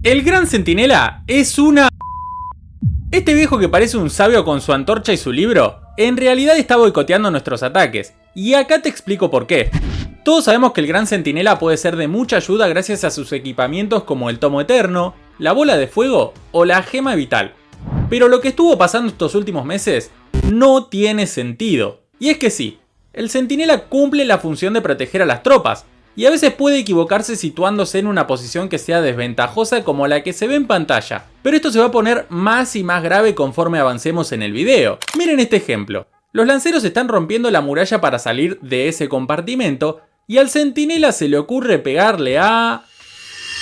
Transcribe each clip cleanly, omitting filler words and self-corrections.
El Gran Centinela es una... Este viejo que parece un sabio con su antorcha y su libro, en realidad está boicoteando nuestros ataques, y acá te explico por qué. Todos sabemos que el Gran Centinela puede ser de mucha ayuda gracias a sus equipamientos como el Tomo Eterno, la Bola de Fuego o la Gema Vital. Pero lo que estuvo pasando estos últimos meses no tiene sentido. Y es que sí, el Centinela cumple la función de proteger a las tropas, y a veces puede equivocarse situándose en una posición que sea desventajosa como la que se ve en pantalla. Pero esto se va a poner más y más grave conforme avancemos en el video. Miren este ejemplo. Los lanceros están rompiendo la muralla para salir de ese compartimento, y al Centinela se le ocurre pegarle a...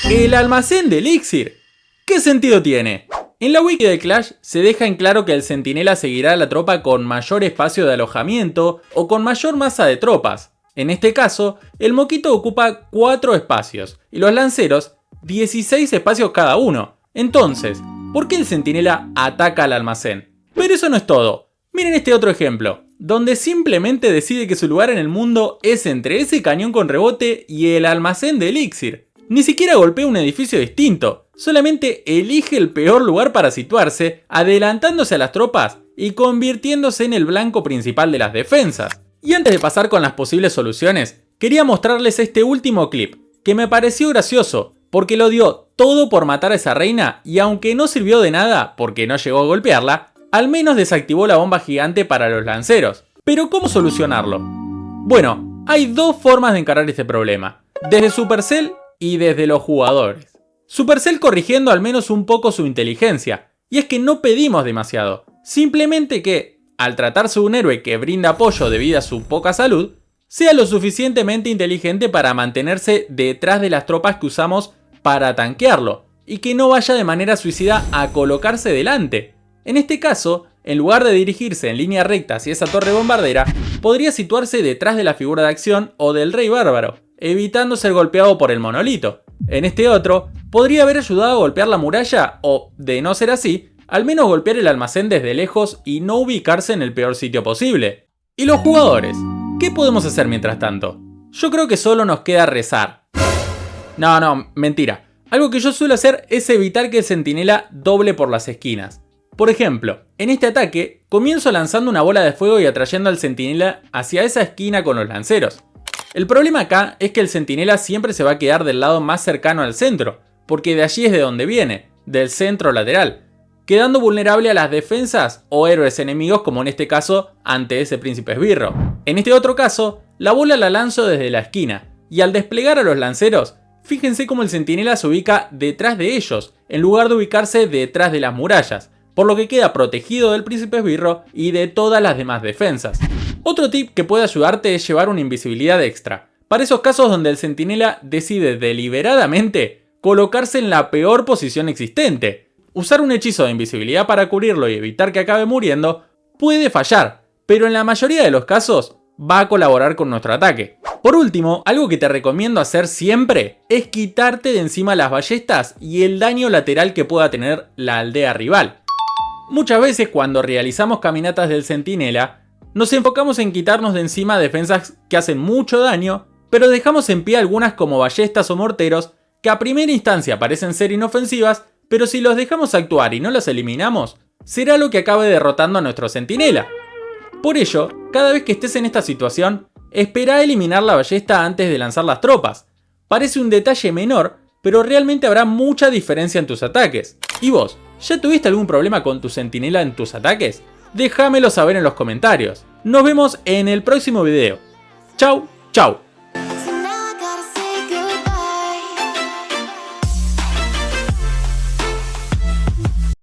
¡el almacén de elixir! ¿Qué sentido tiene? En la wiki de Clash se deja en claro que el Centinela seguirá a la tropa con mayor espacio de alojamiento o con mayor masa de tropas. En este caso, el Moquito ocupa 4 espacios y los lanceros 16 espacios cada uno. Entonces, ¿por qué el Centinela ataca al almacén? Pero eso no es todo. Miren este otro ejemplo, donde simplemente decide que su lugar en el mundo es entre ese cañón con rebote y el almacén de elixir. Ni siquiera golpea un edificio distinto, solamente elige el peor lugar para situarse, adelantándose a las tropas y convirtiéndose en el blanco principal de las defensas. Y antes de pasar con las posibles soluciones, quería mostrarles este último clip, que me pareció gracioso, porque lo dio todo por matar a esa reina y aunque no sirvió de nada porque no llegó a golpearla, al menos desactivó la bomba gigante para los lanceros. Pero ¿cómo solucionarlo? Bueno, hay dos formas de encarar este problema, desde Supercell y desde los jugadores. Supercell corrigiendo al menos un poco su inteligencia, y es que no pedimos demasiado, simplemente que, al tratarse de un héroe que brinda apoyo debido a su poca salud, sea lo suficientemente inteligente para mantenerse detrás de las tropas que usamos para tanquearlo, y que no vaya de manera suicida a colocarse delante. En este caso, en lugar de dirigirse en línea recta hacia esa torre bombardera, podría situarse detrás de la figura de acción o del rey bárbaro, evitando ser golpeado por el monolito. En este otro, podría haber ayudado a golpear la muralla o, de no ser así, al menos golpear el almacén desde lejos y no ubicarse en el peor sitio posible. ¿Y los jugadores? ¿Qué podemos hacer mientras tanto? Yo creo que solo nos queda rezar. No, mentira. Algo que yo suelo hacer es evitar que el Centinela doble por las esquinas. Por ejemplo, en este ataque, comienzo lanzando una bola de fuego y atrayendo al Centinela hacia esa esquina con los lanceros. El problema acá es que el Centinela siempre se va a quedar del lado más cercano al centro, porque de allí es de donde viene, del centro lateral, quedando vulnerable a las defensas o héroes enemigos como en este caso ante ese príncipe esbirro. En este otro caso, la bola la lanzo desde la esquina, y al desplegar a los lanceros, fíjense cómo el Centinela se ubica detrás de ellos, en lugar de ubicarse detrás de las murallas, por lo que queda protegido del príncipe esbirro y de todas las demás defensas. Otro tip que puede ayudarte es llevar una invisibilidad extra, para esos casos donde el Centinela decide deliberadamente colocarse en la peor posición existente. Usar un hechizo de invisibilidad para cubrirlo y evitar que acabe muriendo puede fallar, pero en la mayoría de los casos va a colaborar con nuestro ataque. Por último, algo que te recomiendo hacer siempre es quitarte de encima las ballestas y el daño lateral que pueda tener la aldea rival. Muchas veces cuando realizamos caminatas del Centinela, nos enfocamos en quitarnos de encima defensas que hacen mucho daño, pero dejamos en pie algunas como ballestas o morteros que a primera instancia parecen ser inofensivas, pero si los dejamos actuar y no los eliminamos, será lo que acabe derrotando a nuestro Centinela. Por ello, cada vez que estés en esta situación, espera a eliminar la ballesta antes de lanzar las tropas. Parece un detalle menor, pero realmente habrá mucha diferencia en tus ataques. ¿Y vos? ¿Ya tuviste algún problema con tu Centinela en tus ataques? Déjamelo saber en los comentarios. Nos vemos en el próximo video. Chau, chau.